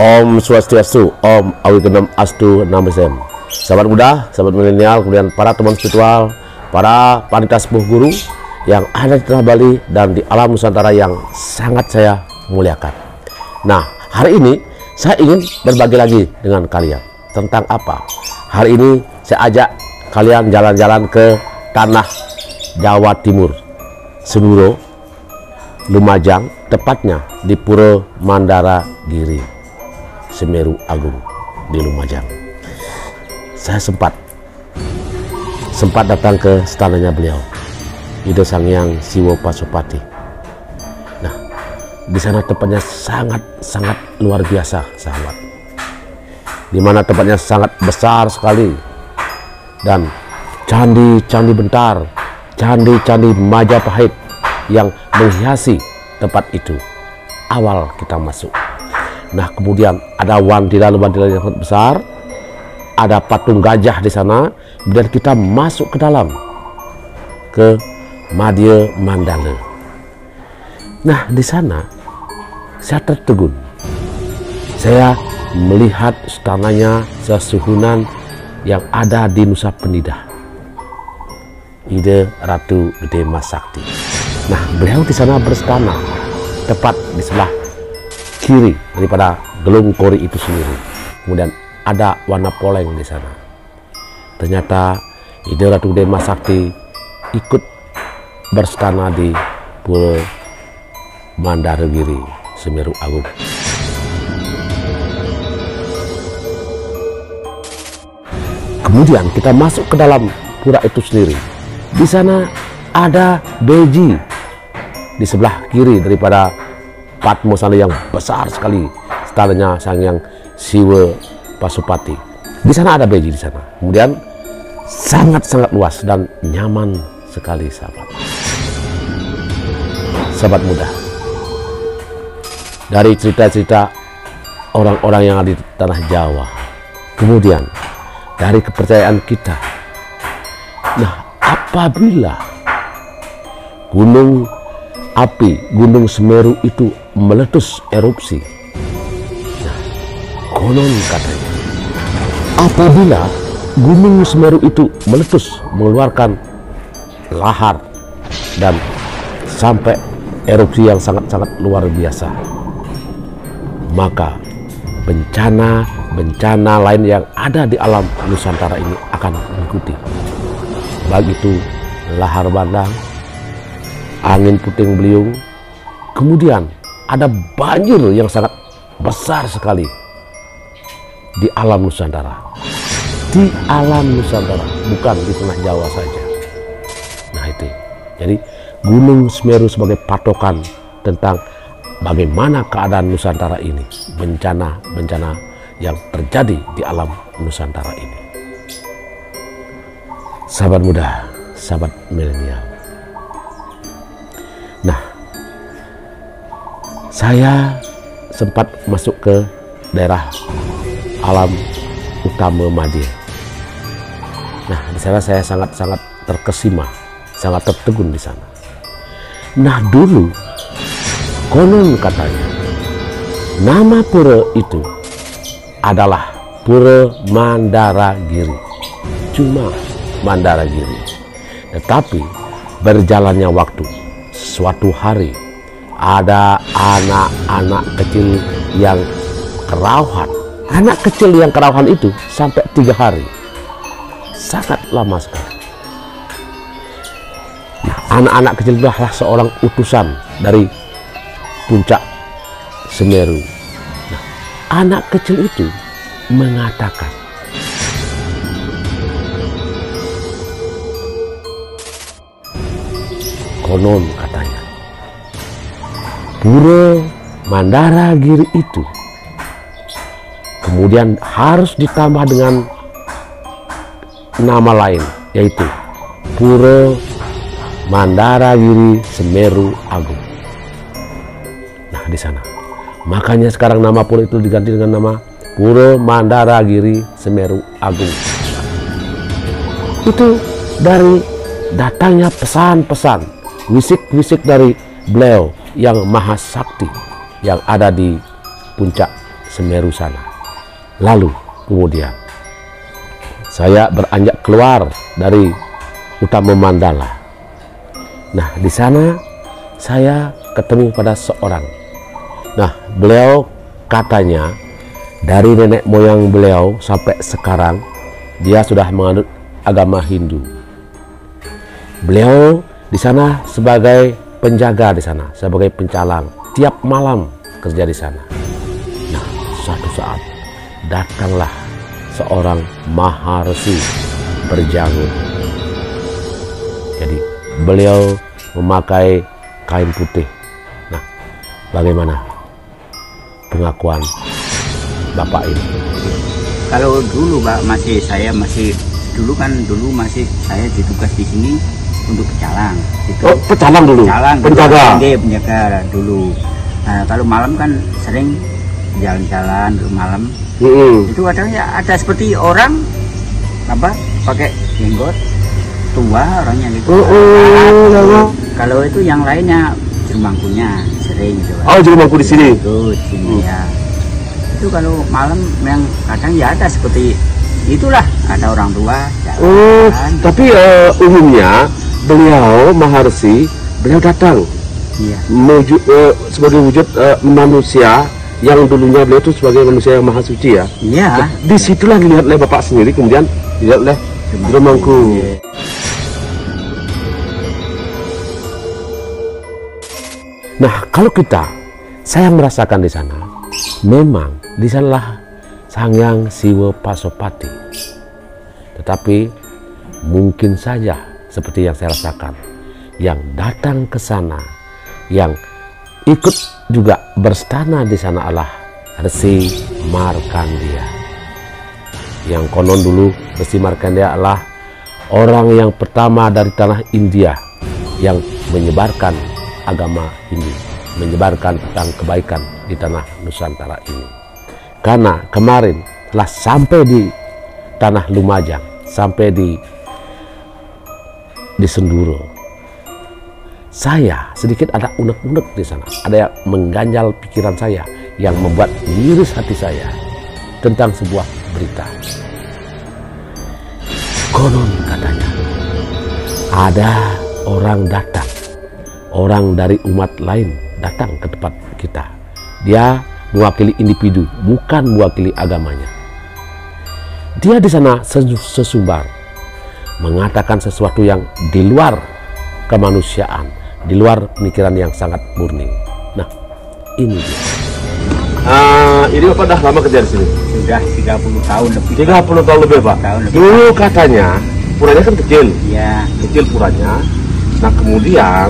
Om Swastiastu, Om Awigenam Astu Namo. Sahabat muda, sahabat milenial, kemudian para teman spiritual, para panitia sepuh guru yang ada di tanah Bali dan di alam Nusantara yang sangat saya muliakan. Nah, hari ini saya ingin berbagi lagi dengan kalian tentang apa? Hari ini saya ajak kalian jalan-jalan ke tanah Jawa Timur, Senduro, Lumajang, tepatnya di Pura Mandara Giri, Semeru Agung di Lumajang. Saya sempat datang ke istananya beliau, Ida Sangyang Siwo Pasupati. Nah, di sana tempatnya sangat luar biasa, sahabat. Di mana tempatnya sangat besar sekali, dan candi-candi Bentar, candi-candi Majapahit yang menghiasi tempat itu awal kita masuk. Nah, kemudian ada wantilan yang sangat besar, ada patung gajah di sana, dan kita masuk ke dalam ke Madya Mandala. Nah, di sana saya tertegun. Saya melihat istananya sesuhunan yang ada di Nusa Penida, Ida Ratu Gede Mas Sakti. Nah, beliau di sana beristana tepat di sebelah kiri daripada gelung kori itu sendiri. Kemudian ada warna poleng di sana. Ternyata Ida Ratu Gede Mas Sakti ikut berstana di Pura Mandara Giri, Semeru Agung. Kemudian kita masuk ke dalam pura itu sendiri. Di sana ada beji di sebelah kiri daripada Patmo sana yang besar sekali, istananya Sangyang Siwo Pasupati. Di sana ada beji di sana. Kemudian sangat luas dan nyaman sekali, sahabat. Sahabat muda, dari cerita-cerita orang-orang yang ada di tanah Jawa, kemudian dari kepercayaan kita. Nah, apabila gunung api, Gunung Semeru itu meletus erupsi, nah, konon katanya apabila Gunung Semeru itu meletus mengeluarkan lahar dan sampai erupsi yang sangat luar biasa, maka bencana lain yang ada di alam Nusantara ini akan mengikuti. Baik itu lahar bandang, angin puting beliung, kemudian ada banjir yang sangat besar sekali di alam Nusantara. Di alam Nusantara, bukan di tengah Jawa saja. Nah, itu. Jadi Gunung Semeru sebagai patokan tentang bagaimana keadaan Nusantara ini, bencana yang terjadi di alam Nusantara ini. Sahabat muda, sahabat milenial. Nah, saya sempat masuk ke daerah alam utama Madya. Nah, di sana saya sangat terkesima, sangat tertegun di sana. Nah, dulu konon katanya nama pura itu adalah Pura Mandara Giri, cuma Mandara Giri. Tetapi berjalannya waktu, suatu hari ada anak-anak kecil yang kerauhan. Anak kecil yang kerauhan itu sampai 3 hari, sangat lama sekali. Nah, anak-anak kecil itu adalah seorang utusan dari puncak Semeru. Nah, anak kecil itu mengatakan, konon katanya Pura Mandara Giri itu kemudian harus ditambah dengan nama lain, yaitu Pura Mandara Giri Semeru Agung. Nah, di sana makanya sekarang nama pura itu diganti dengan nama Pura Mandara Giri Semeru Agung. Itu dari datangnya pesan-pesan, wisik-wisik dari beliau yang maha sakti yang ada di puncak Semeru sana. Lalu kemudian saya beranjak keluar dari Utama Mandala. Nah, di sana saya ketemu pada seorang. Nah, beliau katanya dari nenek moyang beliau sampai sekarang dia sudah menganut agama Hindu. Beliau di sana sebagai penjaga di sana, sebagai pencalang, tiap malam kerja di sana. Nah, suatu saat datanglah seorang Maharsi berjanggut. Jadi beliau memakai kain putih. Nah, bagaimana pengakuan Bapak ini? Kalau dulu Pak, dulu masih saya ditugas di sini untuk pecalang. Gitu. Oh, pecalang dulu. Pecalang, penjaga. Penjaga dulu. Nah, kalau malam kan sering jalan-jalan malam. Itu kadang ya ada seperti orang pakai jenggot tua orangnya gitu. Kalau itu yang lainnya Jerumangkunya sering gitu. Oh, Jerumangku di sini. Itu di sini ya. Itu kalau malam yang kadang ya ada seperti itulah, ada orang tua jalan. Tapi umumnya beliau Maharsi, beliau datang sebagai wujud manusia yang dulunya beliau itu sebagai manusia yang maha suci ya. Iya. Nah, disitulah dilihat oleh Bapak sendiri, kemudian dilihat oleh Jerumangku. Nah, kalau saya merasakan di sana, memang di sanalah Sanghyang Siwa Pasopati. Tetapi mungkin saja seperti yang saya rasakan, yang datang ke sana, yang ikut juga berstana di sana adalah Resi Markandeya. Yang konon dulu Resi Markandeya adalah orang yang pertama dari tanah India yang menyebarkan agama Hindu, menyebarkan tentang kebaikan di tanah Nusantara ini. Karena kemarin telah sampai di tanah Lumajang, sampai di Senduro, saya sedikit ada unek-unek di sana, ada yang mengganjal pikiran saya, yang membuat miris hati saya tentang sebuah berita. Konon katanya ada orang datang, orang dari umat lain datang ke tempat kita. Dia mewakili individu, bukan mewakili agamanya. Dia di sana sesumbar mengatakan sesuatu yang di luar kemanusiaan, di luar pemikiran yang sangat murni. Nah, ini dia. Ini Bapak dah lama kerja di sini? Sudah 30 tahun lebih. 30 tahun lebih, Pak? Dulu katanya puranya kan kecil. Iya. Kecil puranya. Nah, kemudian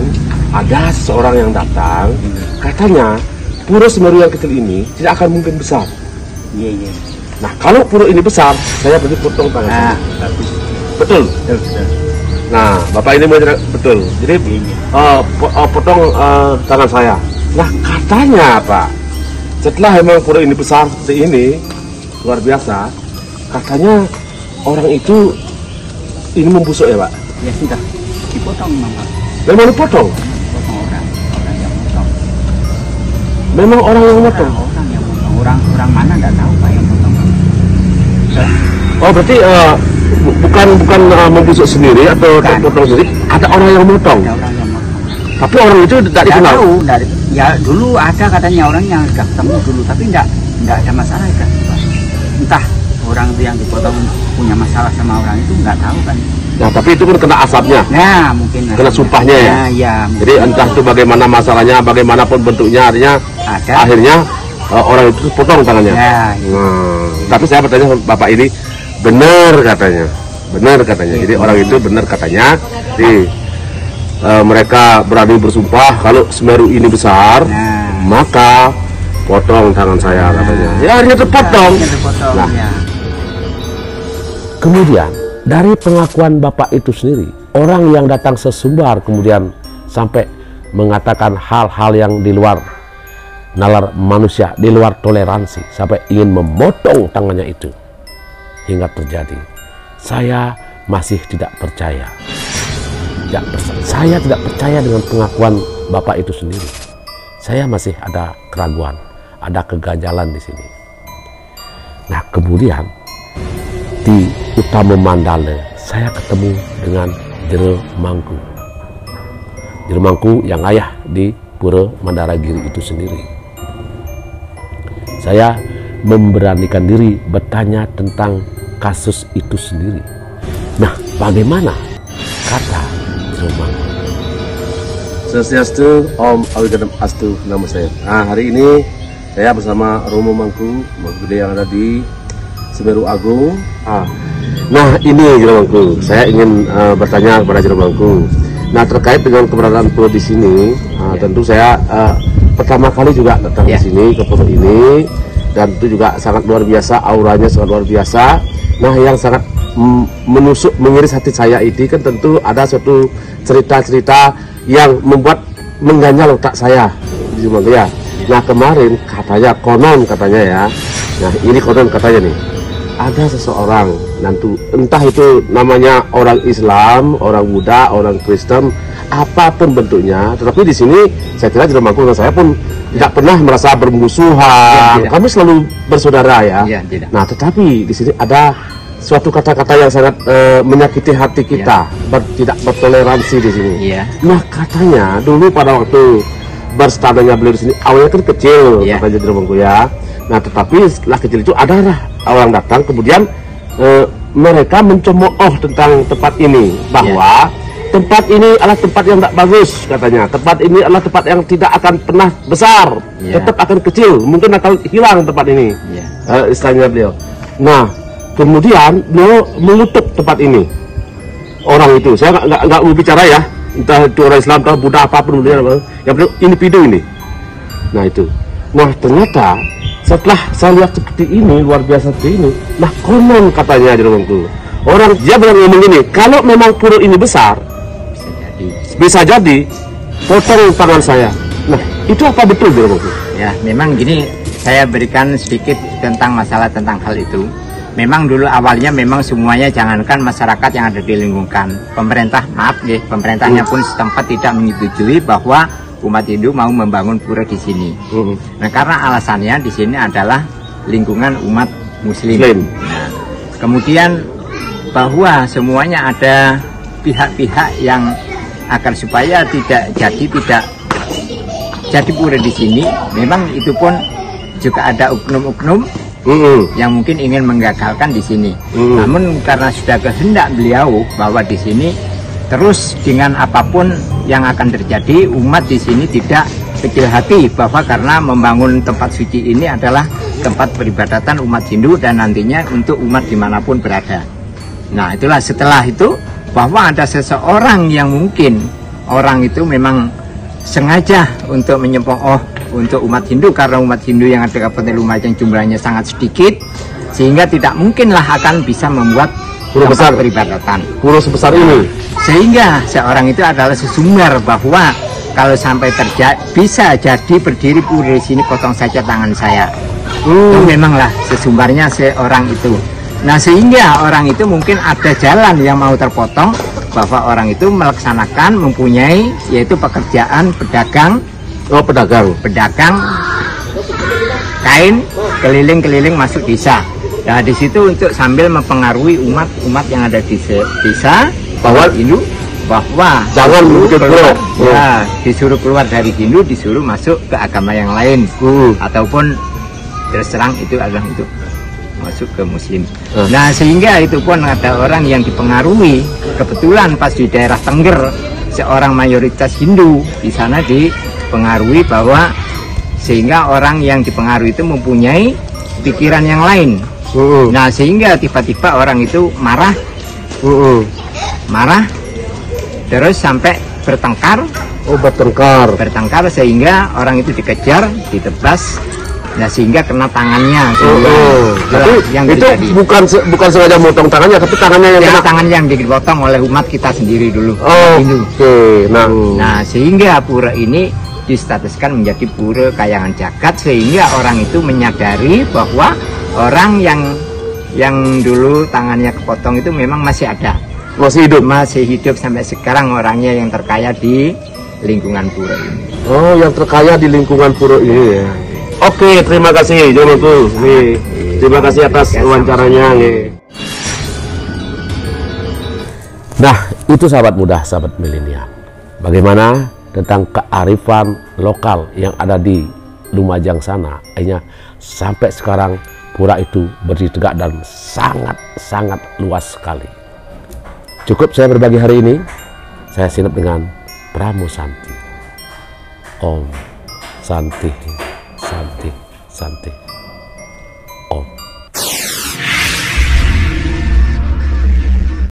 ada seseorang yang datang, katanya pura Semeru yang kecil ini tidak akan mungkin besar. Iya. Nah, kalau pura ini besar, saya berarti potong tangan saya. Bagus. Betul? Betul. Nah, Bapak ini betul. Jadi potong tangan saya. Nah, katanya Pak, setelah memang pura ini besar seperti ini, luar biasa, katanya orang itu ini membusuk ya Pak? Ya sudah, dipotong Pak. Memang dipotong? Potong orang yang potong. Memang orang yang potong? Orang yang potong, orang mana nggak tahu Pak yang potong. Oh, berarti bukan membusuk sendiri atau potong sendiri, ada orang yang motong. Ada orang yang motong. Tapi orang itu tidak dikenal. Tahu, ya dulu ada katanya orang yang sudah ketemu dulu, tapi enggak ada masalah kan. Entah orang itu yang dipotong punya masalah sama orang itu nggak tahu kan. Nah, tapi itu kan kena asapnya. Nah, mungkin kena sumpahnya ya. Ya, jadi entah itu bagaimana masalahnya, bagaimanapun bentuknya, artinya akhirnya orang itu potong tangannya. Ya, tapi saya bertanya sama Bapak ini, benar katanya. Jadi orang itu benar katanya. Jadi mereka berani bersumpah kalau Semeru ini besar, maka potong tangan saya katanya. Ya, akhirnya terpotong. Nah, kemudian dari pengakuan Bapak itu sendiri, orang yang datang sesumbar kemudian sampai mengatakan hal-hal yang di luar nalar manusia, di luar toleransi, sampai ingin memotong tangannya itu hingga terjadi. Saya masih tidak percaya. Saya tidak percaya dengan pengakuan Bapak itu sendiri. Saya masih ada keraguan, ada keganjalan di sini. Nah kemudian di Utama Mandala saya ketemu dengan Jero Mangku. Jero Mangku yang ayah di Pura Mandaragiri itu sendiri. Saya memberanikan diri bertanya tentang kasus itu sendiri. Nah bagaimana kata Jero Mangku? Swastiastu, Om Awigadam Astu nama saya. Nah hari ini saya bersama Romo Mangku gede yang ada di Semeru Agung. Nah ini Jero Mangku, saya ingin bertanya kepada Jero Mangku. Nah terkait dengan keberadaan pura di sini, tentu saya pertama kali juga datang di sini ke pura ini, dan itu juga sangat luar biasa, auranya sangat luar biasa. Nah yang sangat menusuk mengiris hati saya ini kan tentu ada suatu cerita-cerita yang membuat mengganjal otak saya, Jero Mangku ya. Nah kemarin katanya, konon katanya ya, nah ini konon katanya nih, ada seseorang nanti entah itu namanya orang Islam, orang Buddha, orang Kristen, apapun bentuknya, tetapi di sini saya kira Jero Mangku dan saya pun tidak pernah merasa bermusuhan. Kami selalu bersaudara ya. Nah tetapi di sini ada suatu kata-kata yang sangat menyakiti hati kita, tidak bertoleransi di sini. Nah katanya dulu pada waktu berstadanya beliau di sini awalnya kan kecil, katanya Jero Mangku ya. Nah tetapi setelah kecil itu ada orang datang, kemudian mereka mencemooh tentang tempat ini, bahwa tempat ini adalah tempat yang tidak bagus katanya, tempat ini adalah tempat yang tidak akan pernah besar, tetap akan kecil, mungkin akan hilang tempat ini, istilahnya beliau. Nah kemudian beliau menutup tempat ini, orang itu, saya nggak mau bicara ya, entah itu orang Islam, entah Buddha, apapun yang beliau individu ini. Nah itu, nah ternyata setelah saya lihat seperti ini, luar biasa seperti ini, nah konon katanya Jero Mangku, orang dia bilang ngomong ini, kalau memang pura ini besar, bisa jadi potong tangan saya. Nah itu apa betul Jero Mangku? Ya memang gini, saya berikan sedikit tentang masalah tentang hal itu. Memang dulu awalnya memang semuanya, jangankan masyarakat yang ada di lingkungan, pemerintah, maaf ya, pemerintahnya pun setempat tidak menyetujui bahwa umat Hindu mau membangun pura di sini. Nah, karena alasannya di sini adalah lingkungan umat Muslim. Nah, kemudian bahwa semuanya ada pihak-pihak yang agar supaya tidak jadi pura di sini. Memang itu pun juga ada oknum-oknum yang mungkin ingin menggagalkan di sini. Namun karena sudah kehendak beliau bahwa di sini terus dengan apapun yang akan terjadi, umat di sini tidak kecil hati, bahwa karena membangun tempat suci ini adalah tempat peribadatan umat Hindu dan nantinya untuk umat dimanapun berada. Nah itulah setelah itu bahwa ada seseorang yang mungkin orang itu memang sengaja untuk menyemooh untuk umat Hindu, karena umat Hindu yang ada di Kabupaten Lumajang jumlahnya sangat sedikit, sehingga tidak mungkinlah akan bisa membuat pura besar peribadatan, pura sebesar ini. Sehingga seorang itu adalah sesumber bahwa kalau sampai bisa jadi berdiri pura di sini, potong saja tangan saya. Itu memanglah sesumbernya seorang itu. Nah sehingga orang itu mungkin ada jalan yang mau terpotong, bahwa orang itu melaksanakan, mempunyai yaitu pekerjaan pedagang. Pedagang kain keliling-keliling masuk desa. Nah di situ untuk sambil mempengaruhi umat yang ada di desa bahwa Hindu, bahwa jangan keluar, ya disuruh keluar dari Hindu, disuruh masuk ke agama yang lain, ataupun terus terang itu adalah untuk masuk ke Muslim. Nah sehingga itu pun ada orang yang dipengaruhi, kebetulan pas di daerah Tengger seorang mayoritas Hindu di sana dipengaruhi, bahwa sehingga orang yang dipengaruhi itu mempunyai pikiran yang lain. Nah sehingga tiba-tiba orang itu marah, terus sampai bertengkar. Bertengkar sehingga orang itu dikejar, ditebas. Nah sehingga kena tangannya. Tapi yang itu terjadi. bukan sengaja motong tangannya, tapi tangannya yang kena. Tangan yang dipotong oleh umat kita sendiri dulu. Nah sehingga pura ini distatuskan menjadi pura kayangan jagat, sehingga orang itu menyadari bahwa orang yang dulu tangannya kepotong itu memang masih ada, masih hidup sampai sekarang, orangnya yang terkaya di lingkungan pura ini. Oh, yang terkaya di lingkungan pura ini ya. Oke, terima kasih Jero Mangku. Terima kasih atas wawancaranya. Nah, itu sahabat muda, sahabat milenial. Bagaimana tentang kearifan lokal yang ada di Lumajang sana. Akhirnya sampai sekarang pura itu berdiri tegak dan sangat luas sekali. Cukup saya berbagi hari ini. Saya sinap dengan Pramu Santi. Om Santi, Santi, Santi.